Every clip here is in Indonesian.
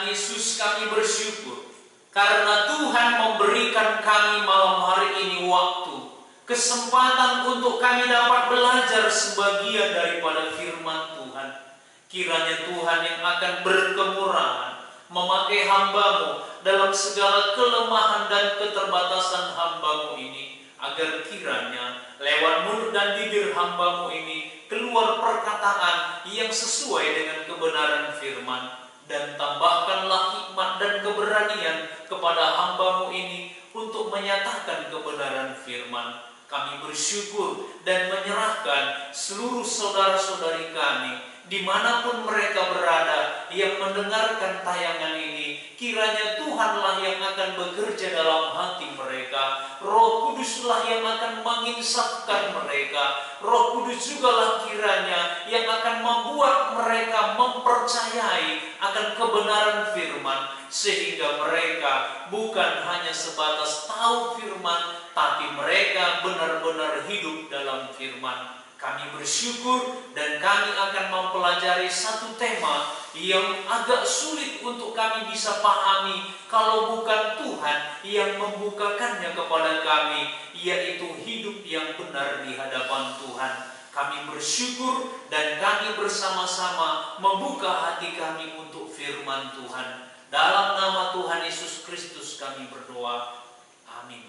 Yesus, kami bersyukur karena Tuhan memberikan kami malam hari ini waktu, kesempatan untuk kami dapat belajar sebagian daripada firman Tuhan. Kiranya Tuhan yang akan berkemurahan memakai hamba-Mu dalam segala kelemahan dan keterbatasan hamba-Mu ini, agar kiranya lewat mulut dan bibir hamba-Mu ini keluar perkataan yang sesuai dengan kebenaran firman. Dan tambahkanlah hikmat dan keberanian kepada hamba-Mu ini untuk menyatakan kebenaran firman. Kami bersyukur dan menyerahkan seluruh saudara-saudari kami dimanapun mereka berada yang mendengarkan tayangan ini. Kiranya Tuhanlah yang akan bekerja dalam hati mereka. Roh Kuduslah yang akan menginsafkan mereka. Roh Kudus jugalah kiranya yang akan membuat mereka mempercayai akan kebenaran firman, sehingga mereka bukan hanya sebatas tahu firman, tapi mereka benar-benar hidup dalam firman. Kami bersyukur dan kami akan mempelajari satu tema yang agak sulit untuk kami bisa pahami kalau bukan Tuhan yang membukakannya kepada kami, yaitu hidup yang benar di hadapan Tuhan. Kami bersyukur dan kami bersama-sama membuka hati kami untuk firman Tuhan. Dalam nama Tuhan Yesus Kristus kami berdoa. Amin.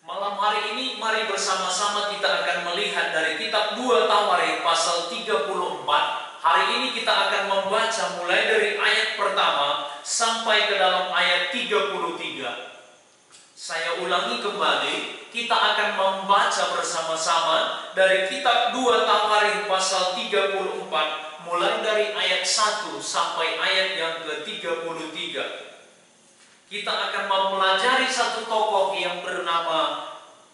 Malam hari ini mari bersama-sama kita akan melihat dari kitab 2 Tawarik pasal 34. Hari ini kita akan membaca mulai dari ayat pertama sampai ke dalam ayat 33. Saya ulangi kembali, kita akan membaca bersama-sama dari kitab 2 Tawarik pasal 34 mulai dari ayat 1 sampai ayat yang ke-33. Kita akan mempelajari satu tokoh yang bernama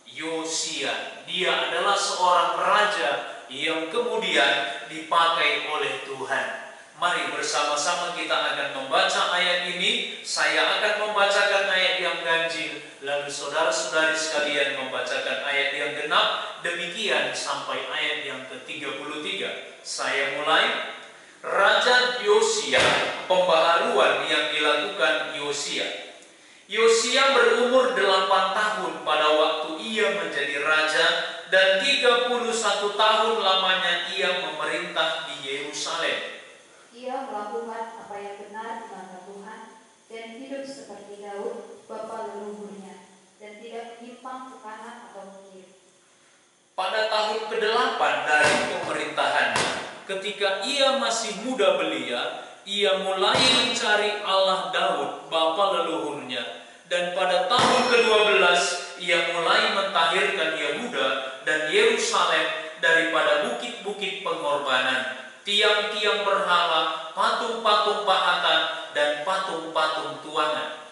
Yosia. Dia adalah seorang raja yang kemudian dipakai oleh Tuhan. Mari bersama-sama kita akan membaca ayat ini. Saya akan membacakan ayat yang ganjil, lalu saudara-saudari sekalian membacakan ayat yang genap. Demikian sampai ayat yang ke-33. Saya mulai. Raja Yosia, pembaharuan yang dilakukan Yosia. Yosia berumur 8 tahun pada waktu ia menjadi raja, dan 31 tahun lamanya ia memerintah di Yerusalem. Ia melakukan apa yang benar di mata Tuhan dan hidup seperti Daud, bapa leluhurnya, dan tidak menyimpang ke kanan atau ke kiri. Pada tahun ke-8 dari pemerintahannya, ketika ia masih muda belia, ia mulai mencari Allah Daud, bapa leluhurnya. Dan pada tahun ke-12, ia mulai mentahirkan Yehuda dan Yerusalem daripada bukit-bukit pengorbanan, tiang-tiang berhala, patung-patung pahatan, dan patung-patung tuangan.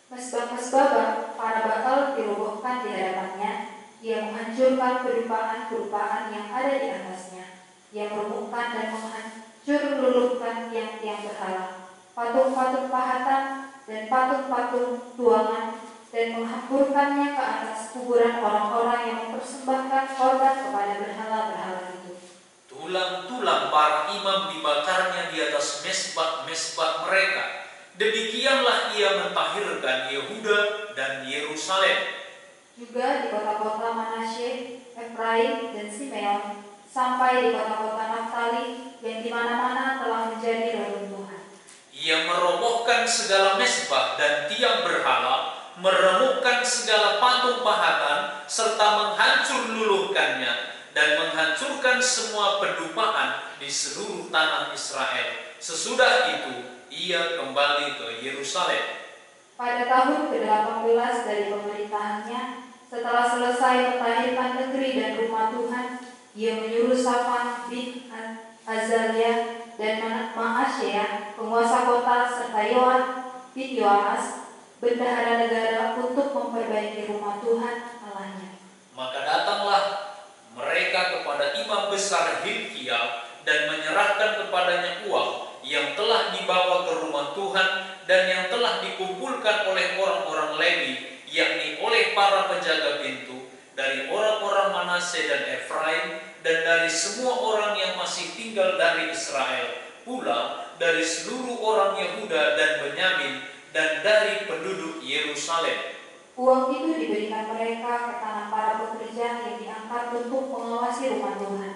Mesbah-mesbah para Baal dirobohkan di hadapannya. Ia menghancurkan kedupaan-kedupaan yang ada di atasnya. Ia meremukkan dan menghancur luluhkan tiang-tiang berhala, patung-patung pahatan dan patung-patung tuangan, dan menghamburkannya ke atas kuburan orang-orang yang mempersembahkan korban kepada berhala-berhala itu. Tulang-tulang para imam dibakarnya di atas mesbah-mesbah mereka. Demikianlah ia mentahirkan Yehuda dan Yerusalem. Juga di kota-kota Manasye, Efraim, dan Simeon, sampai di kota-kota Naftali yang di mana-mana telah menjadi reruntuhan. Ia merobohkan segala mesbah dan tiang berhala, meremukkan segala patung pahatan, serta menghancur luluhkannya, dan menghancurkan semua pedupaan di seluruh tanah Israel. Sesudah itu, ia kembali ke Yerusalem. Pada tahun ke-18 dari pemerintahannya, setelah selesai mentahirkan negeri dan rumah Tuhan, ia menyuruh Safan bin Azalia dan Ma'asyah, penguasa kota, serta Yoan bin Yoas, bendahara negara, untuk memperbaiki rumah Tuhan Allahnya. Maka datanglah mereka kepada imam besar Hilkiah dan menyerahkan kepadanya uang yang telah dibawa ke rumah Tuhan dan yang telah dikumpulkan oleh orang-orang Lewi, yakni oleh para penjaga pintu, dari orang-orang Manasye dan Efraim, dan dari semua orang yang masih tinggal dari Israel, pula dari seluruh orang Yehuda dan Benyamin, dan dari penduduk Yerusalem. Uang itu diberikan mereka ke tangan para pekerja yang diangkat untuk mengawasi rumah Tuhan.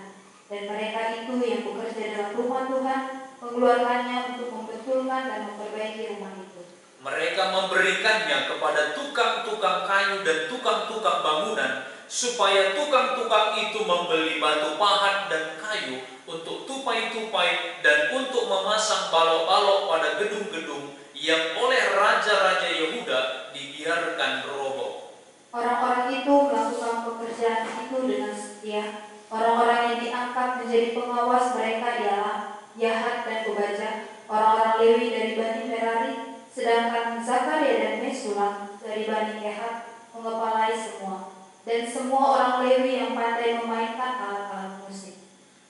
Dan mereka itu yang bekerja dalam rumah Tuhan mengeluarkannya untuk membetulkan dan memperbaiki rumah itu. Mereka memberikannya kepada tukang-tukang kayu dan tukang-tukang bangunan, supaya tukang-tukang itu membeli batu pahat dan kayu untuk tupai-tupai dan untuk memasang balok-balok pada gedung-gedung yang oleh raja-raja Yehuda dibiarkan roboh. Orang-orang itu melakukan pekerjaan itu dengan setia. Orang-orang yang diangkat menjadi pengawas mereka ialah Yahat dan Obaja, orang-orang Lewi dari Bani Merari, sedangkan Zakaria dan Mesulam dari Bani Kehat mengepalai semua. Dan semua orang Lewi yang pandai memainkan alat-alat musik,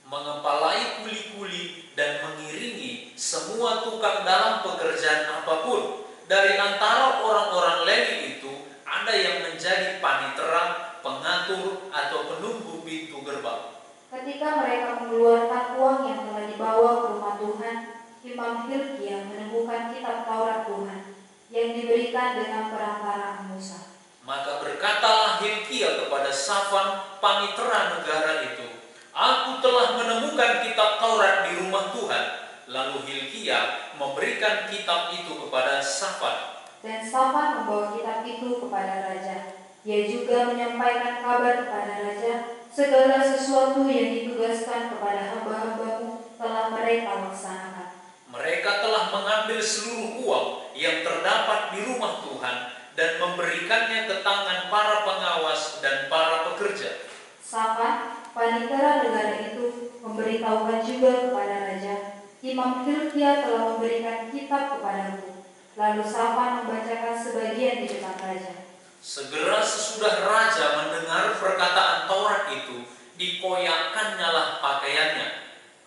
Mengepalai kuli-kuli dan mengiringi semua tukang dalam pekerjaan apapun. Dari antara orang-orang Lewi itu ada yang menjadi panitera, pengatur, atau penunggu pintu gerbang. Ketika mereka mengeluarkan uang yang telah dibawa ke rumah Tuhan, Imam Hilkia menemukan kitab Taurat Tuhan yang diberikan dengan perantaraan Musa. Maka berkatalah Hilkia kepada Safan, panitera negara itu, "Aku telah menemukan kitab Taurat di rumah Tuhan." Lalu Hilkia memberikan kitab itu kepada Safan. Dan Safan membawa kitab itu kepada raja. Ia juga menyampaikan kabar kepada raja, segala sesuatu yang ditugaskan kepada hamba-hambamu telah mereka laksanakan. Mereka telah mengambil seluruh uang yang terdapat di rumah Tuhan dan memberikannya ke tangan para pengawas dan para pekerja. Safan, panitera negara itu, memberitahukan juga kepada raja, Imam Hilkia telah memberikan kitab kepadaku. Lalu Safan membacakan sebagian di depan raja. Segera sesudah raja mendengar perkataan Taurat itu, dikoyakkannyalah pakaiannya.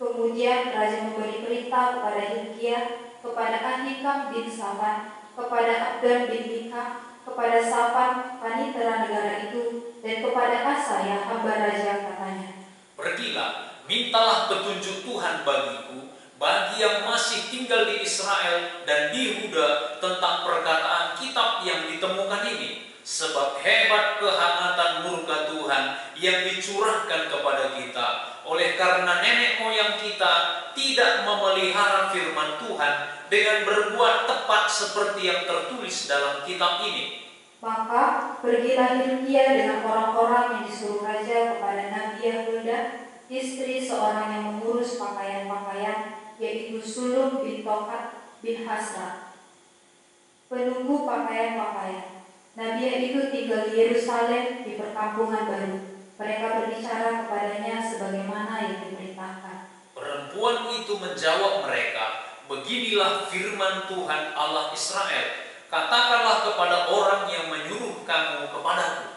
Kemudian raja memberi perintah kepada Hilkia, kepada Ahikam bin Safan, kepada Abdan bin Mika, kepada Safan, panitera negara itu, dan kepada Asaya, hamba raja, katanya, "Pergilah, mintalah petunjuk Tuhan bagiku, bagi yang masih tinggal di Israel dan di Yehuda tentang perkataan kitab yang ditemukan ini. Sebab hebat kehangatan murka Tuhan yang dicurahkan kepada kita, oleh karena nenek moyang kita tidak memelihara firman Tuhan dengan berbuat tepat seperti yang tertulis dalam kitab ini." Maka pergilah Hilkia dengan orang-orang yang disuruh raja kepada Nabi Yehuda, istri seorang yang mengurus pakaian-pakaian, yaitu Sulum bin Tokat bin Hasra, penunggu pakaian-pakaian. Nabi itu tinggal di Yerusalem di perkampungan baru. Mereka berbicara kepadanya sebagaimana yang diperintahkan. Perempuan itu menjawab mereka, "Beginilah firman Tuhan Allah Israel. Katakanlah kepada orang yang menyuruh kamu kepadaku.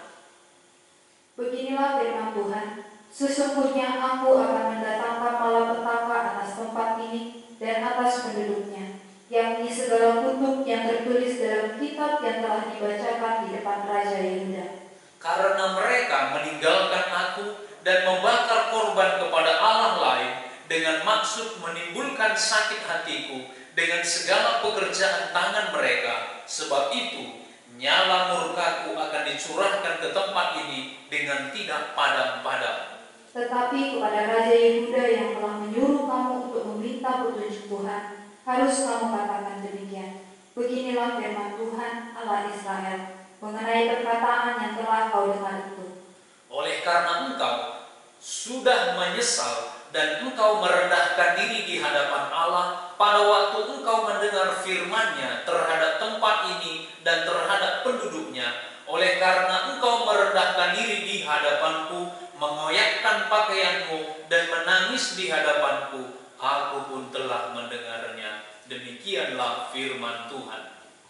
Beginilah firman Tuhan, sesungguhnya aku akan mendatangkan malapetaka atas tempat ini dan atas penduduknya, yakni segala kutub yang tertulis dalam kitab yang telah dibacakan di depan Raja Yehuda. Karena mereka meninggalkan aku dan membakar korban kepada Allah lain dengan maksud menimbulkan sakit hatiku dengan segala pekerjaan tangan mereka. Sebab itu nyala murkaku akan dicurahkan ke tempat ini dengan tidak padam-padam." Tetapi kepada Raja Yehuda yang telah menyuruh kamu untuk meminta petunjuk Tuhan, harus kamu katakan demikian. Beginilah firman Tuhan Allah Israel mengenai perkataan yang telah kau dengar itu. Oleh karena engkau sudah menyesal dan engkau merendahkan diri di hadapan Allah pada waktu engkau mendengar firman-Nya terhadap tempat ini dan terhadap penduduknya, oleh karena engkau merendahkan diri di hadapanku, mengoyakkan pakaianmu dan menangis di hadapanku, aku pun telah mendengarnya. Demikianlah firman Tuhan.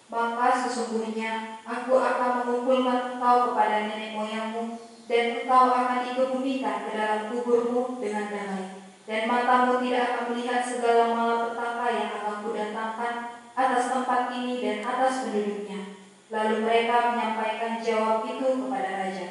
Maka sesungguhnya aku akan mengumpulkan engkau kepada nenek moyangmu, dan engkau akan dikebumikan ke dalam kuburmu dengan damai, dan matamu tidak akan melihat segala malapetaka yang akan kudatangkan atas tempat ini dan atas penduduknya. Lalu mereka menyampaikan jawab itu kepada raja.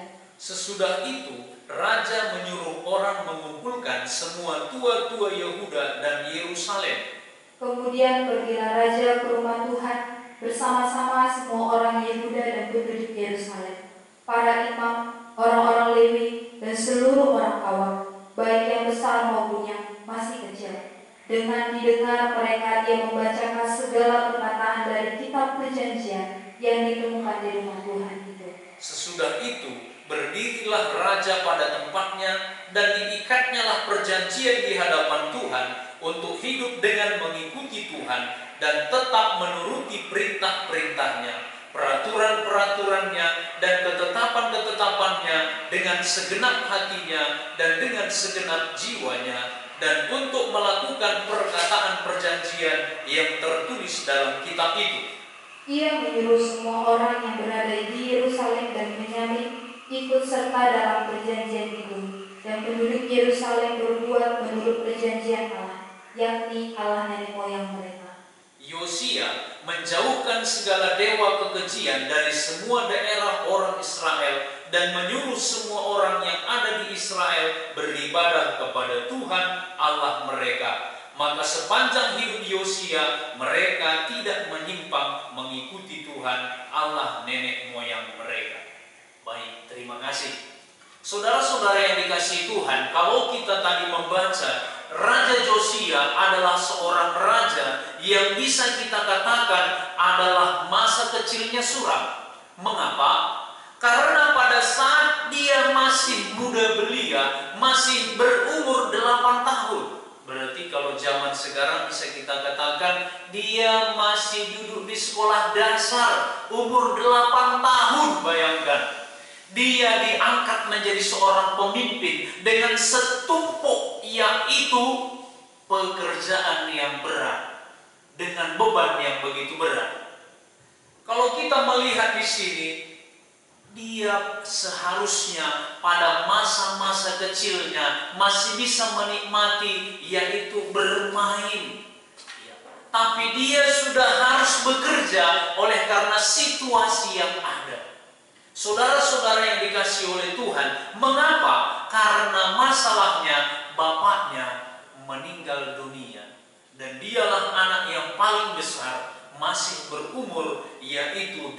Sesudah itu, raja menyuruh orang mengumpulkan semua tua-tua Yehuda dan Yerusalem. Kemudian pergilah raja ke rumah Tuhan bersama-sama semua orang Yehuda dan penduduk Yerusalem, para imam, orang-orang Lewi, dan seluruh orang awam, baik yang besar maupun yang masih kecil. Dengan didengar mereka, dia membacakan segala perkataan dari kitab perjanjian yang ditemukan di rumah Tuhan itu. Sesudah itu, berdirilah raja pada tempatnya dan diikatnyalah perjanjian di hadapan Tuhan untuk hidup dengan mengikuti Tuhan dan tetap menuruti perintah-perintahnya, peraturan-peraturannya, dan ketetapan-ketetapannya dengan segenap hatinya dan dengan segenap jiwanya, dan untuk melakukan perkataan perjanjian yang tertulis dalam kitab itu. Ia menyuruh semua orang yang berada di Yerusalem dan Benyamin ikut serta dalam perjanjian itu, dan penduduk Yerusalem berbuat menurut perjanjian Allah, yakni Allah nenek moyang mereka. Yosia menjauhkan segala dewa kekejian dari semua daerah orang Israel dan menyuruh semua orang yang ada di Israel beribadah kepada Tuhan Allah mereka. Maka sepanjang hidup Yosia, mereka tidak menyimpang mengikuti Tuhan Allah nenek moyang mereka. Baik, terima kasih. Saudara-saudara yang dikasihi Tuhan, kalau kita tadi membaca, Raja Yosia adalah seorang raja yang bisa kita katakan adalah masa kecilnya suram. Mengapa? Karena pada saat dia masih muda belia, masih berumur 8 tahun. Berarti kalau zaman sekarang bisa kita katakan dia masih duduk di sekolah dasar, umur 8 tahun, bayangkan. Dia diangkat menjadi seorang pemimpin dengan setumpuk, yaitu pekerjaan yang berat, dengan beban yang begitu berat. Kalau kita melihat di sini, dia seharusnya pada masa-masa kecilnya masih bisa menikmati, yaitu bermain. Tapi dia sudah harus bekerja oleh karena situasi yang ada. Saudara-saudara yang dikasihi oleh Tuhan, mengapa? Karena masalahnya bapaknya meninggal dunia, dan dialah anak yang paling besar, masih berumur yaitu 8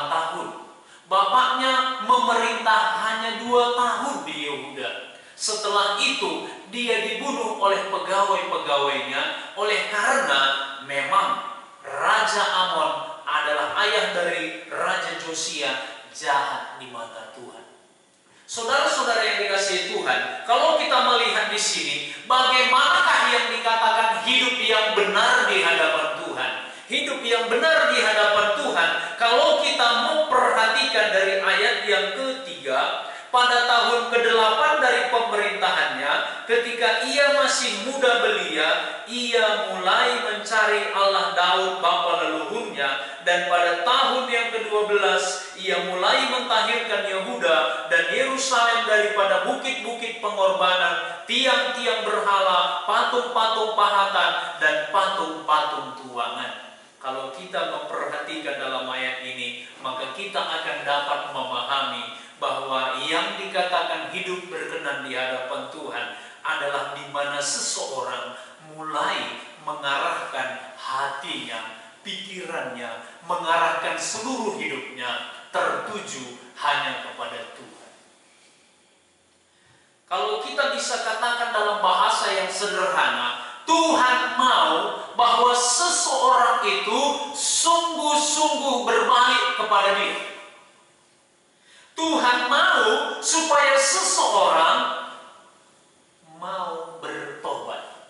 tahun. Bapaknya memerintah hanya 2 tahun di Yehuda. Setelah itu dia dibunuh oleh pegawai-pegawainya, oleh karena memang Raja Amon adalah ayah dari Raja Yosia, jahat di mata Tuhan. Saudara-saudara yang dikasihi Tuhan, kalau kita melihat di sini, bagaimanakah yang dikatakan hidup yang benar di hadapan Tuhan? Hidup yang benar di hadapan Tuhan, kalau kita mau perhatikan dari ayat yang ketiga, pada tahun ke-8 dari pemerintahannya, ketika ia masih muda belia, ia mulai mencari Allah Daud bapa leluhurnya, dan pada tahun yang ke-12 ia mulai mentahirkan Yehuda dan Yerusalem daripada bukit-bukit pengorbanan, tiang-tiang berhala, patung-patung pahatan, dan patung-patung tuangan. Kalau kita memperhatikan dalam ayat ini, maka kita akan dapat memahami bahwa yang dikatakan hidup berkenan di hadapan Tuhan adalah di mana seseorang mulai mengarahkan hatinya, pikirannya, mengarahkan seluruh hidupnya tertuju hanya kepada Tuhan. Kalau kita bisa katakan dalam bahasa yang sederhana, Tuhan mau bahwa seseorang itu sungguh-sungguh berbalik kepada Dia. Tuhan mau supaya seseorang mau bertobat.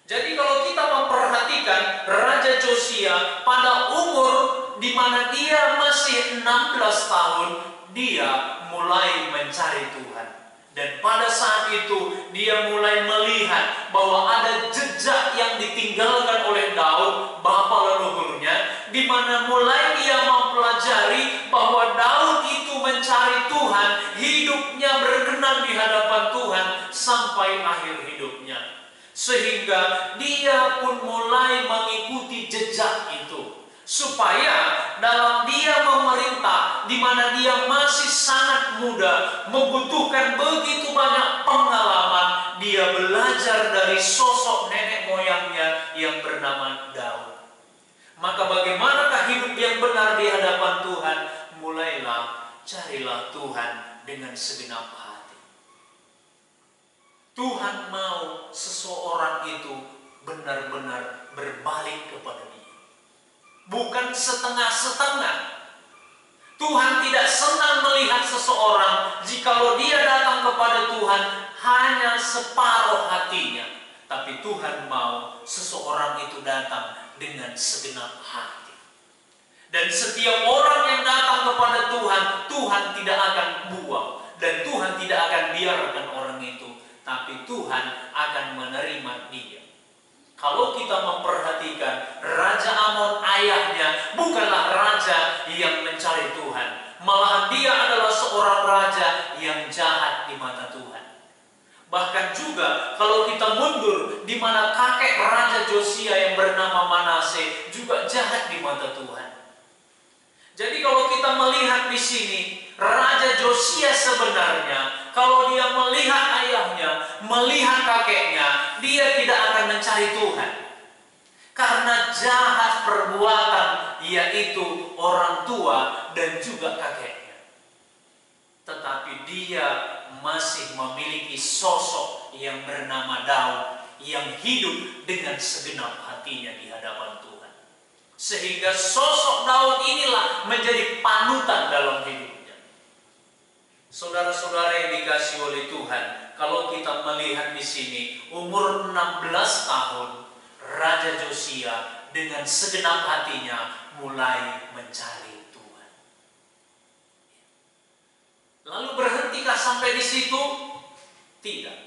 Jadi kalau kita memperhatikan Raja Yosia pada umur di mana dia masih 16 tahun, dia mulai mencari Tuhan. Dan pada saat itu dia mulai melihat bahwa ada jejak yang ditinggalkan oleh Daud, bapa leluhurnya, di mana mulai dia mempelajari bahwa Daud itu mencari Tuhan, hidupnya berkenan di hadapan Tuhan sampai akhir hidupnya. Sehingga dia pun mulai mengikuti jejak itu, supaya dalam dia memerintah di mana dia masih sangat muda, membutuhkan begitu banyak pengalaman. Dia belajar dari sosok nenek moyangnya yang bernama Daud. Maka bagaimanakah hidup yang benar di hadapan Tuhan? Mulailah, carilah Tuhan dengan segenap hati. Tuhan mau seseorang itu benar-benar berbalik kepada Dia. Bukan setengah-setengah. Tuhan tidak senang melihat seseorang jikalau dia datang kepada Tuhan hanya separuh hatinya. Tapi Tuhan mau seseorang itu datang dengan segenap hati. Dan setiap orang yang datang kepada Tuhan, Tuhan tidak akan buang. Dan Tuhan tidak akan biarkan orang itu. Tapi Tuhan akan menerima dia. Kalau kita memperhatikan, Raja Amon ayahnya bukanlah raja yang mencari Tuhan. Malahan dia adalah seorang raja yang jahat di mata Tuhan. Bahkan juga kalau kita mundur, di mana kakek Raja Josia yang bernama Manase juga jahat di mata Tuhan. Jadi kalau kita melihat di sini, Raja Josia sebenarnya, kalau dia melihat ayahnya, melihat kakeknya, dia tidak akan mencari Tuhan. Karena jahat perbuatan, yaitu orang tua dan juga kakeknya. Tetapi dia masih memiliki sosok yang bernama Daud, yang hidup dengan segenap hatinya di hadapan Tuhan. Sehingga sosok Daud inilah menjadi panutan dalam hidupnya. Saudara-saudara yang dikasihi oleh Tuhan, kalau kita melihat di sini, umur 16 tahun, Raja Josia dengan segenap hatinya mulai mencari Tuhan. Lalu berhentikah sampai di situ? Tidak.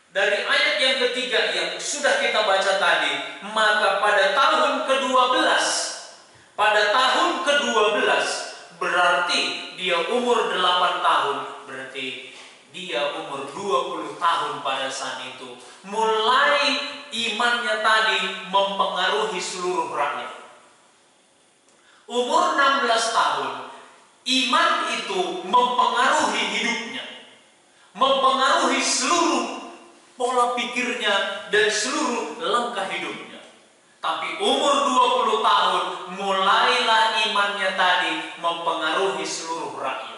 Dari ayat yang ketiga yang sudah kita baca tadi, maka pada tahun ke-12, berarti dia umur 8 tahun, berarti dia umur 20 tahun pada saat itu. Mulai imannya tadi mempengaruhi seluruh rakyat. Umur 16 tahun, iman itu mempengaruhi hidupnya. Mempengaruhi seluruh pola pikirnya dan seluruh langkah hidupnya. Tapi umur 20 tahun, mulailah imannya tadi mempengaruhi seluruh rakyat.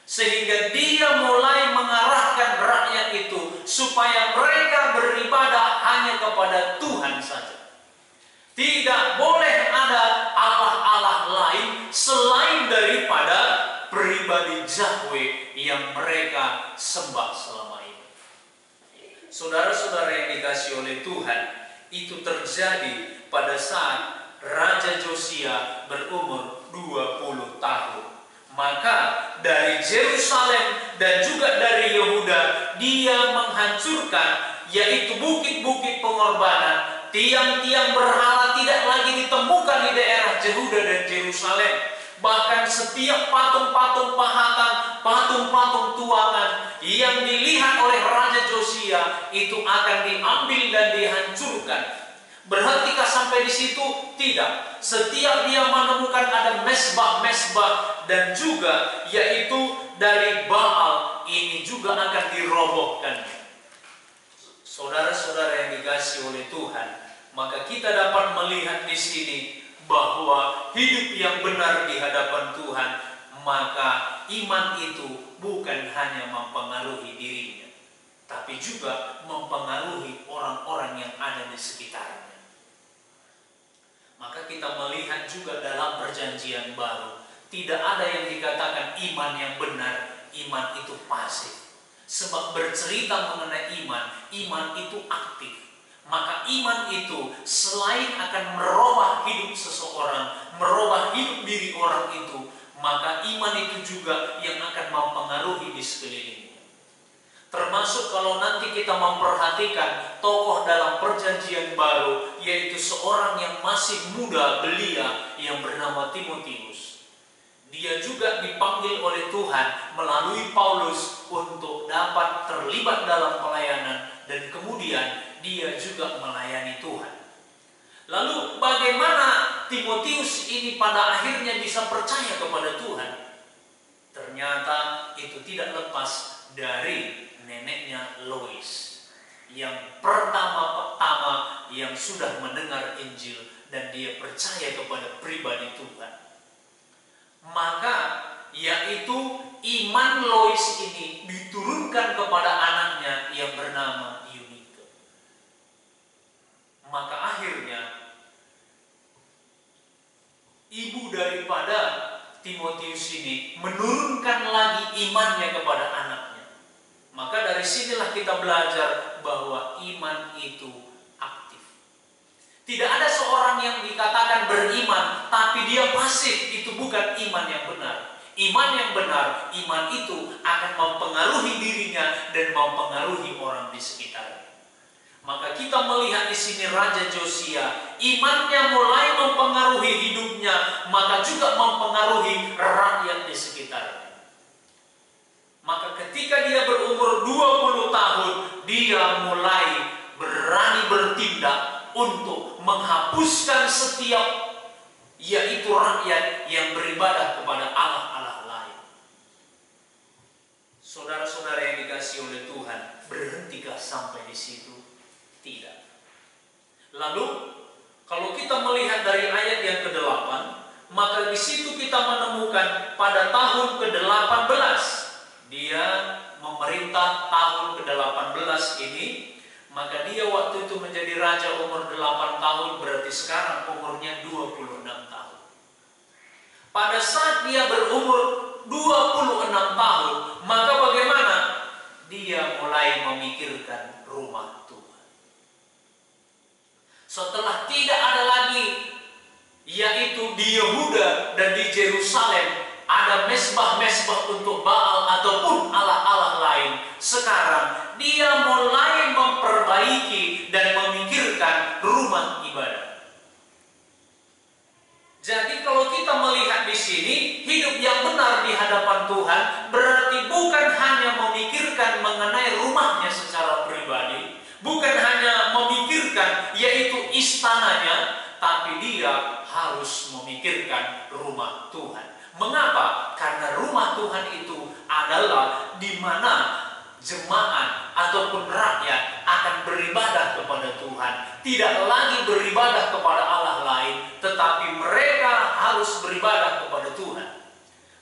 Sehingga dia mulai mengarahkan rakyat itu supaya mereka beribadah hanya kepada Tuhan saja. Tidak boleh ada Allah-Allah lain selain daripada pribadi Yahweh yang mereka sembah selama ini. Saudara-saudara yang dikasihi oleh Tuhan, itu terjadi pada saat Raja Josia berumur 20 tahun. Maka dari Yerusalem dan juga dari Yehuda, dia menghancurkan, yaitu bukit-bukit pengorbanan. Tiang-tiang berhala tidak lagi ditemukan di daerah Yehuda dan Yerusalem. Bahkan setiap patung-patung pahatan, patung-patung tuangan yang dilihat oleh Raja Josia itu akan diambil dan dihancurkan. Berhentikah sampai di situ? Tidak. Setiap dia menemukan ada mesbah-mesbah dan juga yaitu dari Baal, ini juga akan dirobohkan. Saudara-saudara yang dikasihi oleh Tuhan, maka kita dapat melihat di sini bahwa hidup yang benar di hadapan Tuhan, maka iman itu bukan hanya mempengaruhi dirinya, tapi juga mempengaruhi orang-orang yang ada di sekitarnya. Maka kita melihat juga dalam perjanjian baru, tidak ada yang dikatakan iman yang benar, iman itu pasif. Sebab bercerita mengenai iman, iman itu aktif. Maka iman itu selain akan merubah hidup seseorang, merubah hidup diri orang itu, maka iman itu juga yang akan mempengaruhi di sekelilingnya. Termasuk kalau nanti kita memperhatikan tokoh dalam perjanjian baru, yaitu seorang yang masih muda belia yang bernama Timotius. Dia juga dipanggil oleh Tuhan melalui Paulus untuk dapat terlibat dalam pelayanan, dan kemudian dia juga melayani Tuhan. Lalu bagaimana Timotius ini pada akhirnya bisa percaya kepada Tuhan? Ternyata itu tidak lepas dari neneknya Lois, yang pertama-tama yang sudah mendengar Injil dan dia percaya kepada pribadi Tuhan. Maka yaitu iman Lois ini diturunkan kepada anaknya yang bernama Eunike. Maka akhirnya ibu daripada Timotius ini menurunkan lagi imannya kepada anaknya. Maka dari sinilah kita belajar bahwa iman itu aktif. Tidak ada seorang yang dikatakan beriman tapi dia pasif, itu bukan iman yang benar. Iman yang benar, iman itu akan mempengaruhi dirinya dan mempengaruhi orang di sekitarnya. Maka kita melihat di sini Raja Josia, imannya mulai mempengaruhi hidupnya, maka juga mempengaruhi rakyat di sekitarnya. Maka ketika dia berumur 20 tahun, dia mulai berani bertindak untuk menghapuskan setiap, yaitu rakyat yang beribadah kepada Allah-Allah lain. Saudara-saudara yang dikasihi oleh Tuhan, berhentikah sampai di situ? Tidak. Lalu kalau kita melihat dari ayat yang ke-8, maka di situ kita menemukan pada tahun ke-18 dia memerintah tahun ke-18 ini, maka dia waktu itu menjadi raja umur 8 tahun, berarti sekarang umurnya 26 tahun. Pada saat dia berumur 26 tahun, maka bagaimana? Dia mulai memikirkan rumah Tuhan. Setelah tidak ada lagi, yaitu di Yehuda dan di Yerusalem ada mesbah-mesbah untuk Baal ataupun Allah-Allah lain. Sekarang dia mulai memperbaiki dan memikirkan rumah ibadah. Jadi kalau kita melihat di sini, hidup yang benar di hadapan Tuhan berarti bukan hanya memikirkan mengenai rumahnya secara pribadi, bukan hanya memikirkan yaitu istananya, tapi dia harus memikirkan rumah Tuhan. Mengapa? Karena rumah Tuhan itu adalah di mana jemaat ataupun rakyat akan beribadah kepada Tuhan. Tidak lagi beribadah kepada Allah lain, tetapi mereka harus beribadah kepada Tuhan.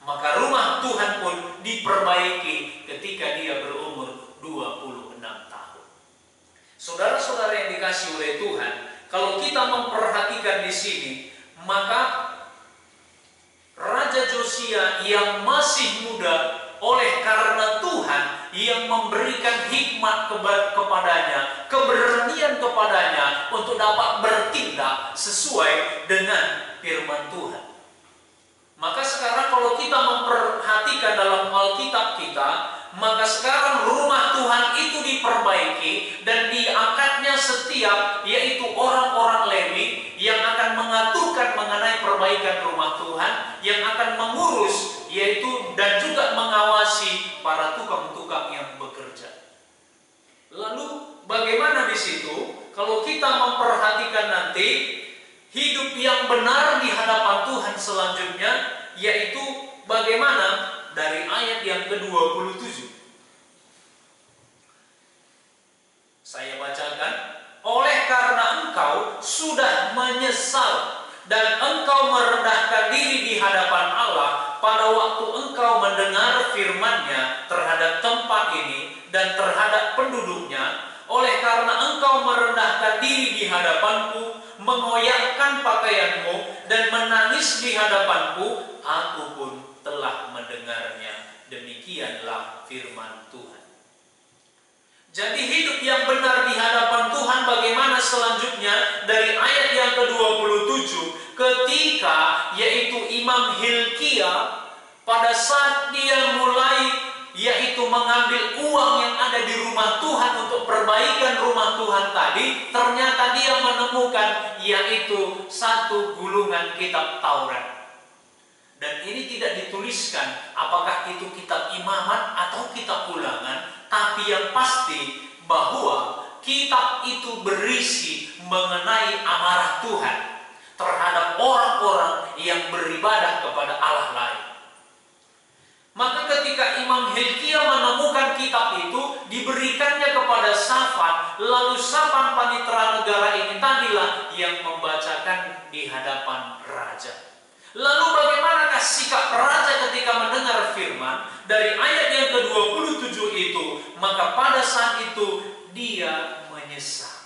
Maka rumah Tuhan pun diperbaiki ketika dia berumur 26 tahun. Saudara-saudara yang dikasihi oleh Tuhan, kalau kita memperhatikan di sini, maka Raja Josia yang masih muda, oleh karena Tuhan yang memberikan hikmat kepadanya, keberanian kepadanya untuk dapat bertindak sesuai dengan firman Tuhan. Maka sekarang kalau kita memperhatikan dalam Alkitab kita, maka sekarang rumah Tuhan itu diperbaiki dan diangkatnya setiap, yaitu orang-orang Lewi yang akan mengaturkan mengenai perbaikan rumah Tuhan, yang akan mengurus yaitu dan juga mengawasi para tukang-tukang yang bekerja. Lalu bagaimana di situ? Kalau kita memperhatikan nanti hidup yang benar di hadapan Tuhan selanjutnya, yaitu bagaimana dari ayat yang ke-27. Saya bacakan. Oleh karena engkau sudah menyesal dan engkau merendahkan diri di hadapan Allah pada waktu engkau mendengar firman-Nya terhadap tempat ini dan terhadap penduduknya, oleh karena engkau merendahkan diri di hadapanku, mengoyakkan pakaianmu dan menangis di hadapanku, aku pun telah mendengarnya. Demikianlah firman Tuhan. Jadi hidup yang benar di hadapan Tuhan bagaimana selanjutnya dari ayat yang ke-27, ketika yaitu Imam Hilkia pada saat dia mulai yaitu mengambil uang yang ada di rumah Tuhan untuk perbaikan rumah Tuhan tadi, ternyata dia menemukan yaitu satu gulungan kitab Taurat. Dan ini tidak dituliskan apakah itu kitab Imamat atau kitab Ulangan, tapi yang pasti bahwa kitab itu berisi mengenai amarah Tuhan terhadap orang-orang yang beribadah kepada Allah lain. Maka ketika Imam Hilkia menemukan kitab itu, diberikannya kepada Safan, lalu Safan panitera negara ini tadilah yang membacakan di hadapan raja. Lalu bagaimanakah sikap raja ketika mendengar firman? Dari ayat yang ke-27 itu, maka pada saat itu dia menyesal.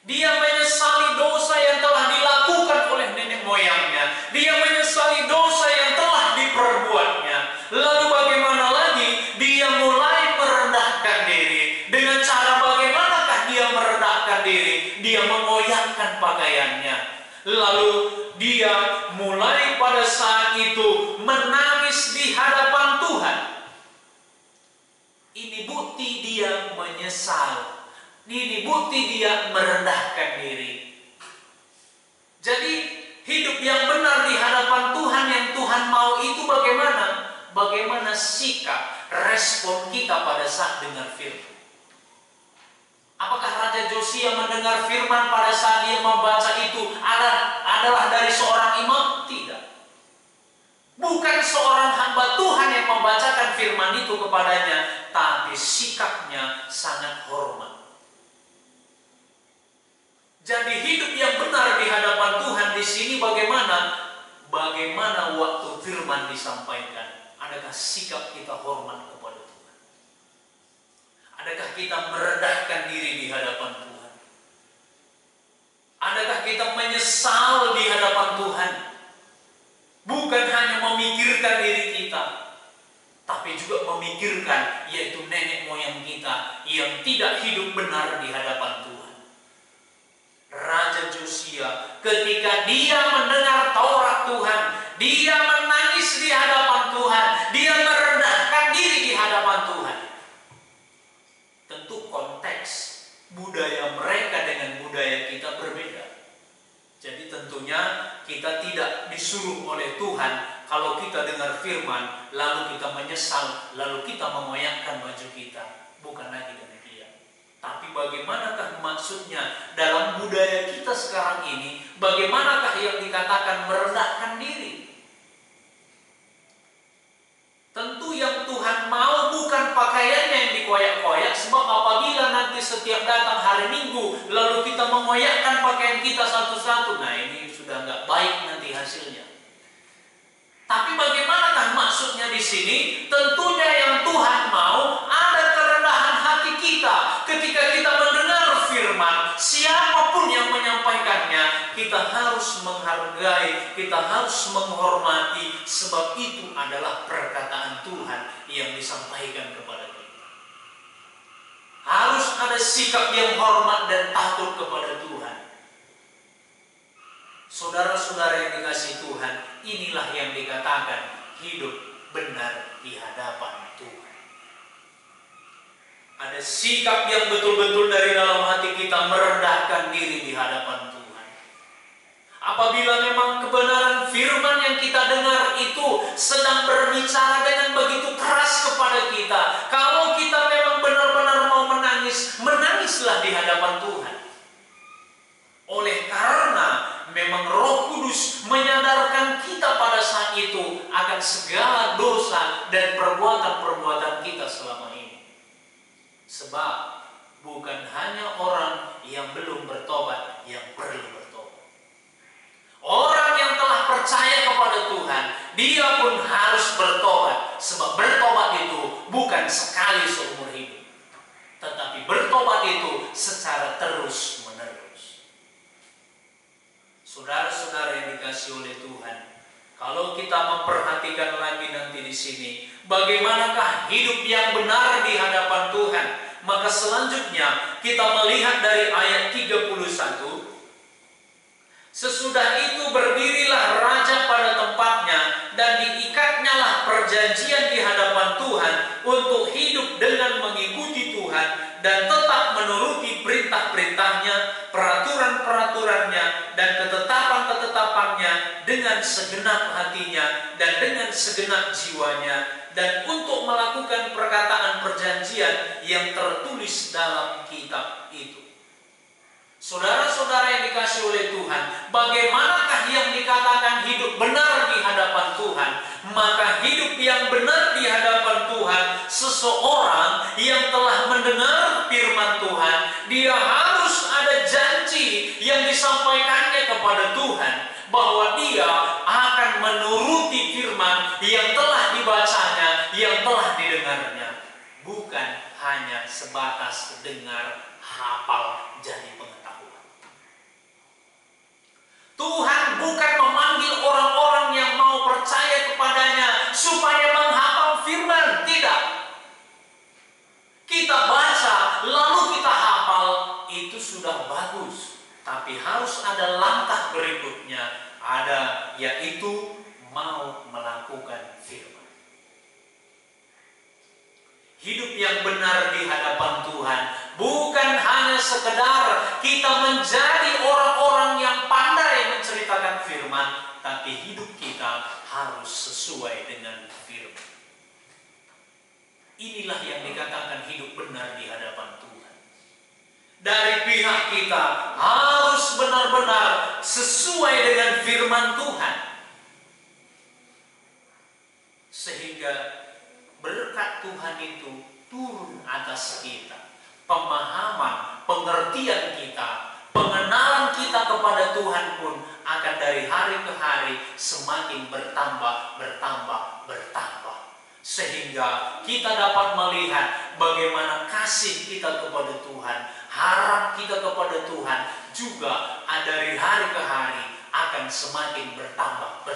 Dia menyesali dosa yang telah dilakukan oleh nenek moyangnya. Dia menyesali dosa yang telah diperbuatnya. Lalu bagaimana lagi? Dia mulai merendahkan diri. Dengan cara bagaimanakah dia merendahkan diri? Dia mengoyakkan pakaiannya. Lalu dia mulai pada saat itu menangis di hadapan Tuhan. Ini bukti dia menyesal. Ini bukti dia merendahkan diri. Jadi hidup yang benar di hadapan Tuhan yang Tuhan mau itu bagaimana? Bagaimana sikap, respon kita pada saat dengar firman? Apakah Raja Josia mendengar firman pada saat dia membaca itu adalah dari seorang imam? Tidak. Bukan seorang hamba Tuhan yang membacakan firman itu kepadanya, tapi sikapnya sangat hormat. Jadi hidup yang benar di hadapan Tuhan di sini bagaimana? Bagaimana waktu firman disampaikan? Adakah sikap kita hormat kepada Tuhan? Adakah kita merendahkan diri di hadapan Tuhan? Adakah kita menyesal di hadapan Tuhan? Bukan hanya memikirkan diri kita, tapi juga memikirkan yaitu nenek moyang kita yang tidak hidup benar di hadapan Tuhan. Raja Josia ketika dia mendengar Taurat Tuhan, dia menangis di hadapan Tuhan, dia merendahkan diri di hadapan Tuhan. Tentu konteks budaya mereka dengan budaya kita berbeda. Jadi tentunya kita tidak disuruh oleh Tuhan kalau kita dengar firman lalu kita menyesal, lalu kita mengoyakkan baju kita. Bukan lagi demikian. Tapi bagaimanakah maksudnya dalam budaya kita sekarang ini? Bagaimanakah yang dikatakan merendahkan diri? Tentu yang Tuhan mau bukan pakaiannya yang dikoyak-koyak. Sebab apabila nanti setiap datang hari Minggu lalu kita mengoyakkan pakaian kita satu-satu, nah ini sudah nggak baik nanti hasilnya. Tapi bagaimanakah maksudnya di sini? Tentunya yang Tuhan mau ada kerendahan hati kita ketika kita mendengar firman. Siapapun yang menyampaikannya, kita harus menghargai, kita harus menghormati, sebab itu adalah perkataan Tuhan yang disampaikan kepada kita. Harus ada sikap yang hormat dan takut kepada Tuhan. Saudara-saudara yang dikasihi Tuhan, inilah yang dikatakan hidup benar di hadapan Tuhan. Ada sikap yang betul-betul dari dalam hati kita merendahkan diri di hadapan Tuhan. Apabila memang kebenaran firman yang kita dengar itu sedang berbicara dengan begitu keras kepada kita, kalau kita memang benar-benar mau menangis, menangislah di hadapan Tuhan. Oleh karena memang Roh Kudus menyadarkan kita pada saat itu akan segala dosa dan perbuatan-perbuatan kita selama ini. Sebab bukan hanya orang yang belum bertobat yang perlu bertobat. Orang yang telah percaya kepada Tuhan, dia pun harus bertobat. Sebab bertobat itu bukan sekali seumur hidup, tetapi bertobat itu secara terus-menerus. Saudara-saudara yang dikasihi oleh Tuhan, kalau kita memperhatikan lagi nanti di sini, bagaimanakah hidup yang benar di hadapan Tuhan? Maka selanjutnya kita melihat dari ayat 31. Sesudah itu berdirilah raja pada tempatnya dan diikatnyalah perjanjian di hadapan Tuhan untuk hidup dengan mengikuti Tuhan dan tetap menuruti perintah-perintahnya, peraturan-peraturannya, dan ketetapan-ketetapannya dengan segenap hatinya dan dengan segenap jiwanya, dan untuk melakukan perkataan perjanjian yang tertulis dalam kitab itu. Saudara-saudara yang dikasihi oleh Tuhan, bagaimanakah yang dikatakan hidup benar di hadapan Tuhan? Maka hidup yang benar di seseorang yang telah mendengar firman Tuhan, dia harus ada janji yang disampaikannya kepada Tuhan bahwa dia akan menuruti firman yang telah dibacanya, yang telah didengarnya. Bukan hanya sebatas dengar, hafal, jadi pengetahuan. Tuhan bukan memanggil orang-orang yang mau percaya kepadanya supaya menghafal firman. Tidak. Kita baca, lalu kita hafal, itu sudah bagus. Tapi harus ada langkah berikutnya, yaitu mau melakukan firman. Hidup yang benar di hadapan Tuhan bukan hanya sekedar kita menjadi orang-orang yang pandai menceritakan firman, tapi hidup kita harus sesuai dengan firman. Inilah yang dikatakan hidup benar di hadapan Tuhan. Dari pihak kita harus benar-benar sesuai dengan firman Tuhan, sehingga berkat Tuhan itu turun atas kita. Pemahaman, pengertian kita, pengenalan kita kepada Tuhan pun akan dari hari ke hari semakin bertambah. Sehingga kita dapat melihat bagaimana kasih kita kepada Tuhan, harap kita kepada Tuhan juga dari hari ke hari akan semakin bertambah.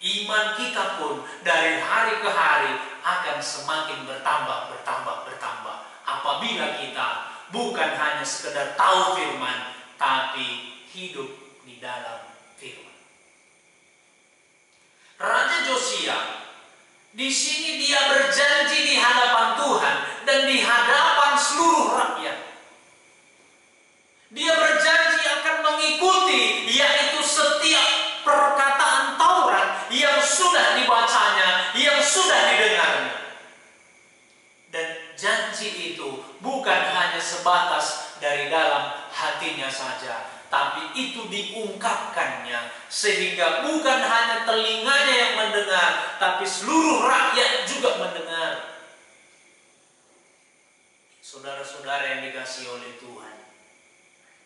Iman kita pun dari hari ke hari akan semakin bertambah. Apabila kita bukan hanya sekedar tahu firman, tapi hidup di dalam firman. Raja Josia di sini dia berjanji di hadapan Tuhan dan di hadapan seluruh rakyat. Dia berjanji akan mengikuti, yaitu setiap perkataan Taurat yang sudah dibacanya, yang sudah didengarnya. Dan janji itu bukan hanya sebatas dari dalam hatinya saja, tapi itu diungkapkannya sehingga bukan hanya telinganya yang mendengar, tapi seluruh rakyat juga mendengar. Saudara-saudara yang dikasihi oleh Tuhan,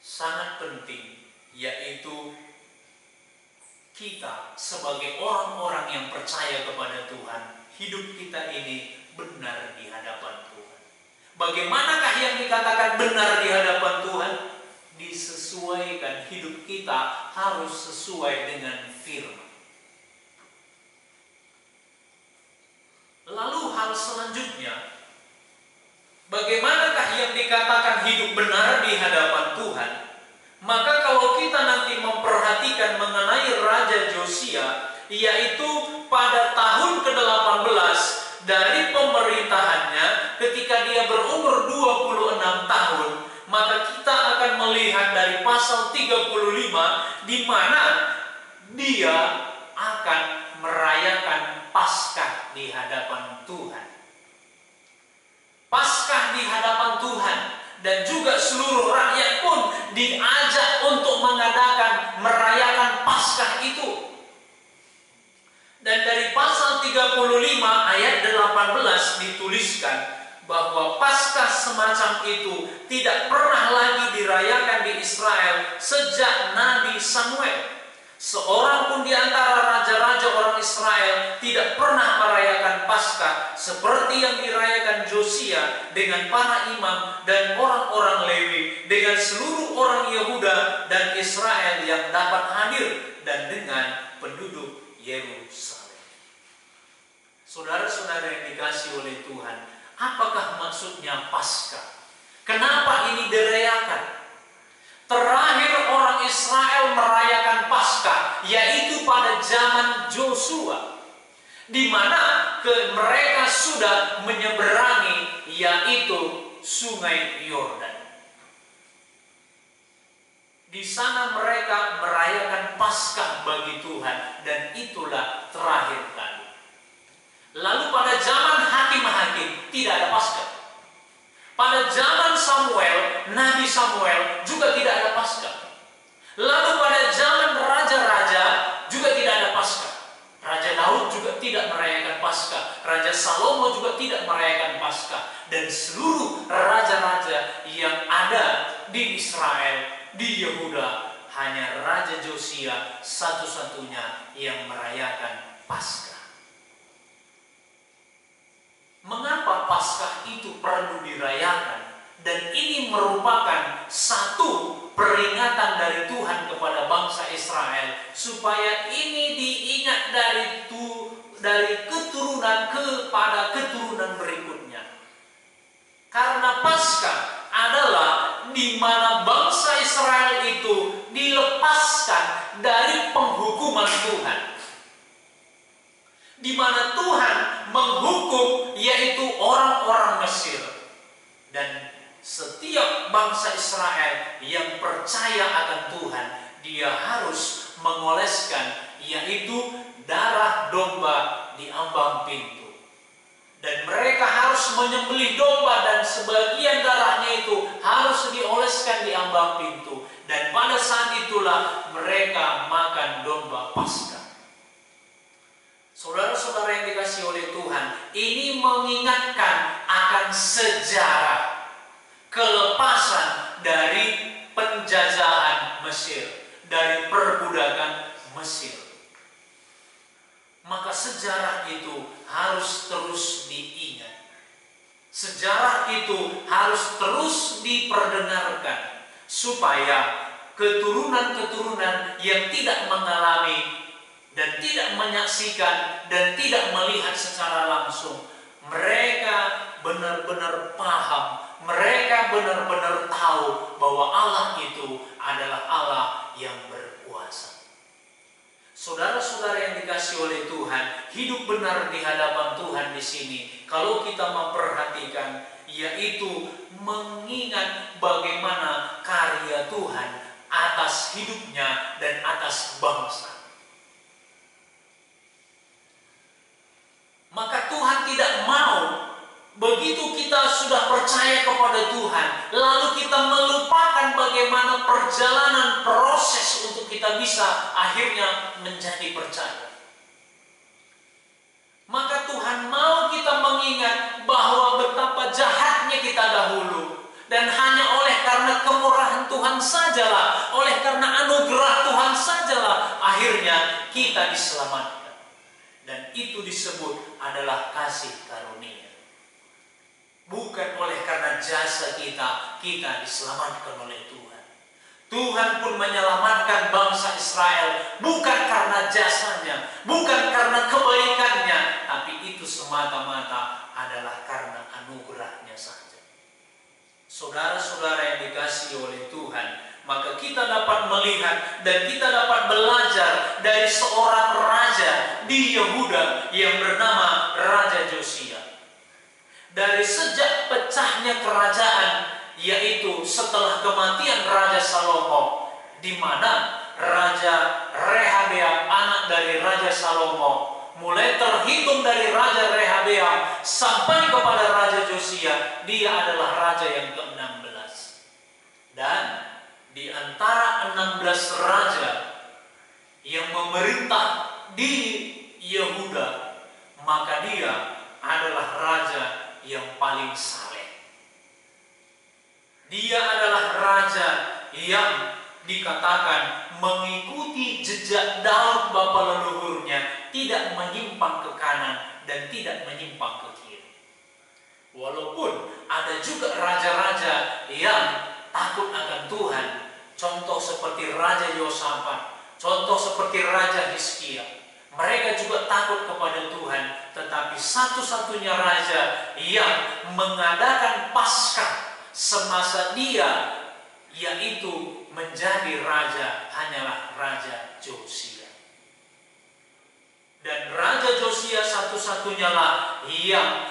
sangat penting, yaitu kita sebagai orang-orang yang percaya kepada Tuhan, hidup kita ini benar di hadapan Tuhan. Bagaimanakah yang dikatakan benar di hadapan Tuhan? Disesuaikan, hidup kita harus sesuai dengan firman. Lalu hal selanjutnya, bagaimanakah yang dikatakan hidup benar di hadapan Tuhan? Maka kalau kita nanti memperhatikan mengenai Raja Josia, yaitu pada tahun ke-18 dari pemerintahannya, ketika dia berumur 26 tahun, maka kita akan melihat dari pasal 35 di mana dia akan merayakan Paskah di hadapan Tuhan. Paskah di hadapan Tuhan, dan juga seluruh rakyat pun diajak untuk merayakan Paskah itu. Dan dari pasal 35 ayat 18 dituliskan bahwa Paskah semacam itu tidak pernah lagi dirayakan di Israel sejak Nabi Samuel. Seorang pun di antara raja-raja orang Israel tidak pernah merayakan Paskah seperti yang dirayakan Josia dengan para imam dan orang-orang Lewi, dengan seluruh orang Yehuda dan Israel yang dapat hadir, dan dengan penduduk Yerusalem. Saudara-saudara yang dikasihi oleh Tuhan, apakah maksudnya Paskah? Kenapa ini dirayakan? Terakhir orang Israel merayakan Paskah yaitu pada zaman Joshua, di mana mereka sudah menyeberangi yaitu Sungai Yordan. Di sana mereka merayakan Paskah bagi Tuhan, dan itulah terakhir kali. Lalu pada zaman hakim-hakim tidak ada Paskah. Pada zaman Samuel, Nabi Samuel juga tidak ada Paskah. Lalu pada zaman raja-raja juga tidak ada Paskah. Raja Daud juga tidak merayakan Paskah. Paskah. Raja Salomo juga tidak merayakan Paskah. Dan seluruh raja-raja yang ada di Israel, di Yehuda, hanya Raja Josia satu-satunya yang merayakan Paskah. Mengapa Paskah itu perlu dirayakan? Dan ini merupakan satu peringatan dari Tuhan kepada bangsa Israel, supaya ini diingat dari keturunan kepada keturunan berikutnya. Karena Paskah adalah di mana bangsa Israel itu dilepaskan dari penghukuman Tuhan, di mana Tuhan menghukum yaitu orang-orang Mesir. Dan setiap bangsa Israel yang percaya akan Tuhan, dia harus mengoleskan yaitu darah domba di ambang pintu. Dan mereka harus menyembelih domba, dan sebagian darahnya itu harus dioleskan di ambang pintu. Dan pada saat itulah mereka makan domba Paskah. Saudara-saudara yang dikasihi oleh Tuhan, ini mengingatkan akan sejarah kelepasan dari penjajahan Mesir, dari perbudakan Mesir. Maka sejarah itu harus terus diingat. Sejarah itu harus terus diperdengarkan, supaya keturunan-keturunan yang tidak mengalami dan tidak menyaksikan dan tidak melihat secara langsung, mereka benar-benar paham, mereka benar-benar tahu bahwa Allah itu adalah Allah yang berkuasa. Saudara-saudara yang dikasihi oleh Tuhan, hidup benar di hadapan Tuhan di sini, kalau kita memperhatikan, yaitu mengingat bagaimana karya Tuhan atas hidupnya dan atas bangsa. Maka Tuhan tidak mau begitu kita sudah percaya kepada Tuhan, lalu kita melupakan bagaimana perjalanan proses untuk kita bisa akhirnya menjadi percaya. Maka Tuhan mau kita mengingat bahwa betapa jahatnya kita dahulu, dan hanya oleh karena kemurahan Tuhan sajalah, oleh karena anugerah Tuhan sajalah, akhirnya kita diselamatkan. Dan itu disebut adalah kasih karunia. Bukan oleh karena jasa kita diselamatkan oleh Tuhan. Tuhan pun menyelamatkan bangsa Israel bukan karena jasanya, bukan karena kebaikannya, tapi itu semata-mata adalah karena anugerahnya saja. Saudara-saudara yang dikasihi oleh Tuhan, maka kita dapat melihat dan kita dapat belajar dari seorang raja di Yehuda yang bernama Raja Josia. Dari sejak pecahnya kerajaan, yaitu setelah kematian Raja Salomo, di mana Raja Rehabeam, anak dari Raja Salomo, mulai terhitung dari Raja Rehabeam sampai kepada Raja Josia, dia adalah raja yang ke-16. Dan di antara 16 raja yang memerintah di Yehuda, maka dia adalah raja yang paling saleh. Dia adalah raja yang dikatakan mengikuti jejak Daud bapa leluhurnya, tidak menyimpang ke kanan dan tidak menyimpang ke kiri. Walaupun ada juga raja-raja yang takut akan Tuhan, contoh seperti Raja Yosafat, contoh seperti Raja Hizkia. Mereka juga takut kepada Tuhan, tetapi satu-satunya raja yang mengadakan Paskah semasa dia, yaitu menjadi raja, hanyalah Raja Josia. Dan Raja Josia satu-satunya lah yang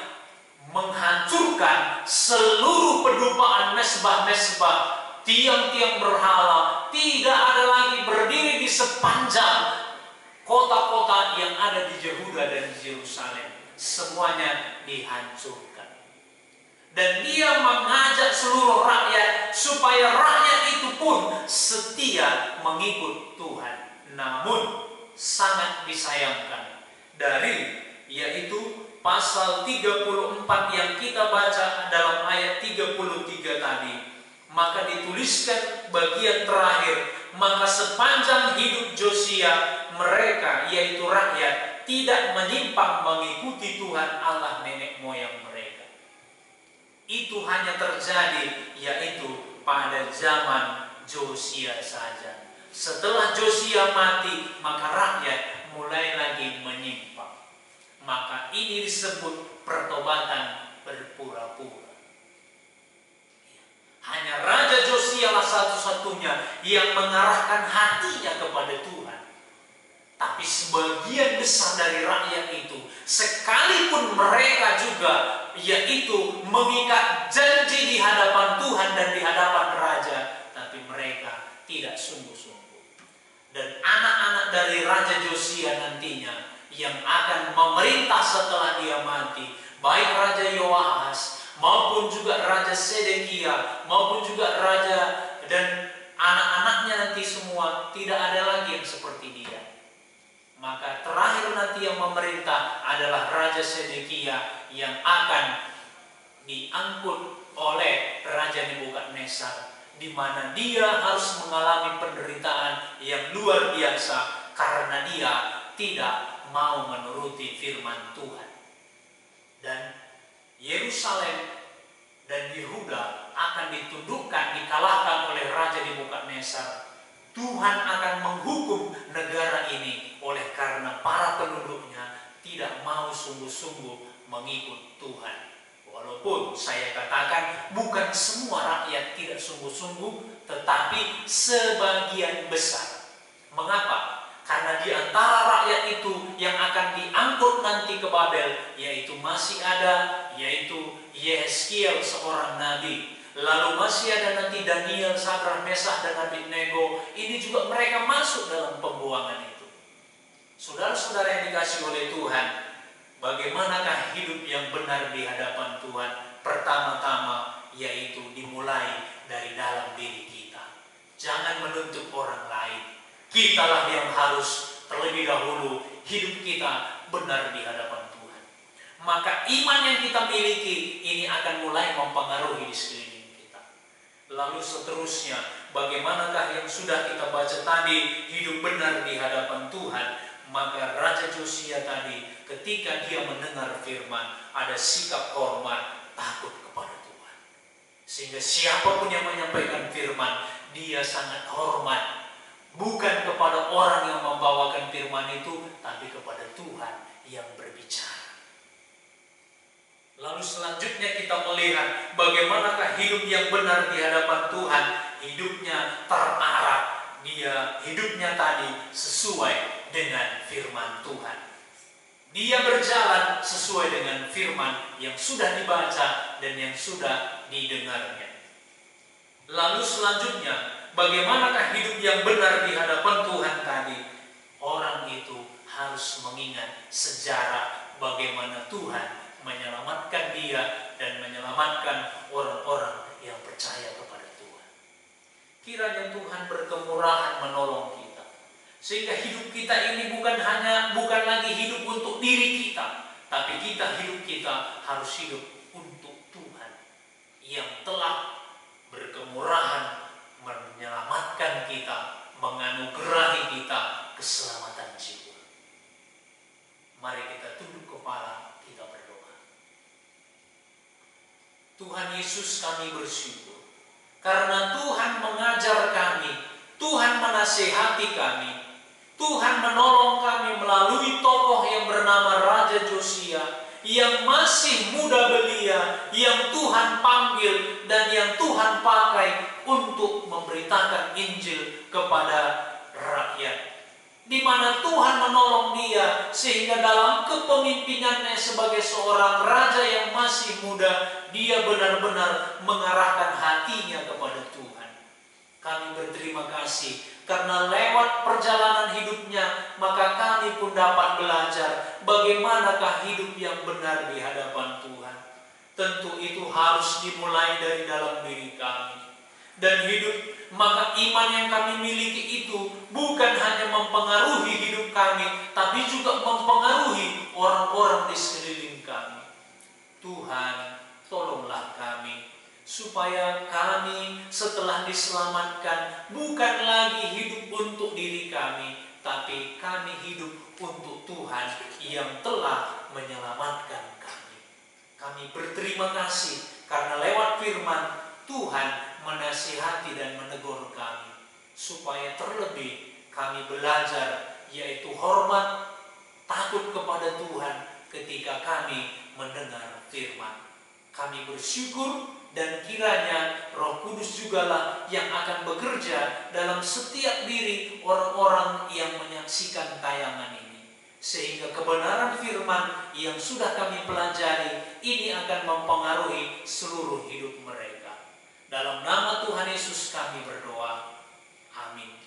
menghancurkan seluruh pedupaan mesbah-mesbah, tiang-tiang berhala, tidak ada lagi berdiri di sepanjang kota-kota yang ada di Yehuda dan di Yerusalem. Semuanya dihancurkan. Dan dia mengajak seluruh rakyat supaya rakyat itu pun setia mengikut Tuhan. Namun sangat disayangkan, dari yaitu pasal 34 yang kita baca dalam ayat 33 tadi. Maka dituliskan bagian terakhir, maka sepanjang hidup Josia mereka, yaitu rakyat, tidak menyimpang mengikuti Tuhan Allah nenek moyang mereka. Itu hanya terjadi yaitu pada zaman Josia saja. Setelah Josia mati, maka rakyat mulai lagi menyimpang. Maka ini disebut pertobatan berpura-pura. Hanya Raja Josia lah satu-satunya yang mengarahkan hatinya kepada Tuhan. Tapi sebagian besar dari rakyat itu, sekalipun mereka juga yaitu mengikat janji di hadapan Tuhan dan di hadapan Raja, tapi mereka tidak sungguh-sungguh. Dan anak-anak dari Raja Josia nantinya yang akan memerintah setelah dia mati, baik Raja Yoahas maupun juga Raja Sedekia, maupun juga raja dan anak-anaknya nanti semua, tidak ada lagi yang seperti dia. Maka terakhir nanti yang memerintah adalah Raja Sedekia yang akan diangkut oleh Raja Nebukadnezar, di mana dia harus mengalami penderitaan yang luar biasa karena dia tidak mau menuruti firman Tuhan. Dan Yerusalem dan Yehuda akan ditundukkan, dikalahkan oleh Raja Nebukadnezar. Tuhan akan menghukum negara ini oleh karena para penduduknya tidak mau sungguh-sungguh mengikut Tuhan. Walaupun saya katakan bukan semua rakyat tidak sungguh-sungguh, tetapi sebagian besar. Mengapa? Karena di antara rakyat itu yang akan diangkut nanti ke Babel, yaitu masih ada, yaitu Yehezkiel seorang nabi. Lalu masih ada nanti Daniel, Sadrak, Mesakh, dan Abednego. Ini juga mereka masuk dalam pembuangan itu. Saudara-saudara yang dikasihi oleh Tuhan, bagaimanakah hidup yang benar di hadapan Tuhan? Pertama-tama yaitu dimulai dari dalam diri kita. Jangan menuntut orang lain. Kitalah yang harus terlebih dahulu hidup kita benar di hadapan Tuhan. Maka iman yang kita miliki ini akan mulai mempengaruhi di sekeliling kita. Lalu seterusnya, bagaimanakah yang sudah kita baca tadi, hidup benar di hadapan Tuhan? Maka Raja Josia tadi ketika dia mendengar firman, ada sikap hormat, takut kepada Tuhan. Sehingga siapapun yang menyampaikan firman, dia sangat hormat. Bukan kepada orang yang membawakan firman itu, tapi kepada Tuhan yang berbicara. Lalu selanjutnya kita melihat bagaimanakah hidup yang benar di hadapan Tuhan. Hidupnya terarah, dia hidupnya tadi sesuai dengan firman Tuhan. Dia berjalan sesuai dengan firman yang sudah dibaca dan yang sudah didengarnya. Lalu selanjutnya, bagaimanakah hidup yang benar di hadapan Tuhan tadi? Orang itu harus mengingat sejarah bagaimana Tuhan menyelamatkan dia dan menyelamatkan orang-orang yang percaya kepada Tuhan. Kiranya Tuhan berkemurahan menolong kita, sehingga hidup kita ini bukan lagi hidup untuk diri kita, tapi hidup kita harus hidup untuk Tuhan yang telah berkemurahan menyelamatkan kita, menganugerahi kita keselamatan jiwa. Mari kita tunduk kepala, kita berdoa. Tuhan Yesus, kami bersyukur karena Tuhan mengajar kami, Tuhan menasihati kami, Tuhan menolong kami melalui tokoh yang bernama Raja Josia, yang masih muda belia, yang Tuhan panggil dan yang Tuhan pakai untuk memberitakan Injil kepada rakyat. Di mana Tuhan menolong dia sehingga dalam kepemimpinannya sebagai seorang raja yang masih muda, dia benar-benar mengarahkan hatinya kepada Tuhan. Kami berterima kasih karena lewat perjalanan hidupnya, maka kami pun dapat belajar bagaimanakah hidup yang benar di hadapan Tuhan. Tentu itu harus dimulai dari dalam diri kami. dan hidup, maka iman yang kami miliki itu bukan hanya mempengaruhi hidup kami, tapi juga mempengaruhi orang-orang di sekeliling kami. Tuhan, tolonglah kami, supaya kami setelah diselamatkan bukan lagi hidup untuk diri kami, tapi kami hidup untuk Tuhan yang telah menyelamatkan kami. Kami berterima kasih karena lewat firman Tuhan menasihati dan menegur kami, supaya terlebih kami belajar, yaitu hormat, takut kepada Tuhan ketika kami mendengar firman. Kami bersyukur, dan kiranya Roh Kudus jugalah yang akan bekerja dalam setiap diri orang-orang yang menyaksikan tayangan ini, sehingga kebenaran firman yang sudah kami pelajari ini akan mempengaruhi seluruh hidup mereka. Dalam nama Tuhan Yesus kami berdoa. Amin.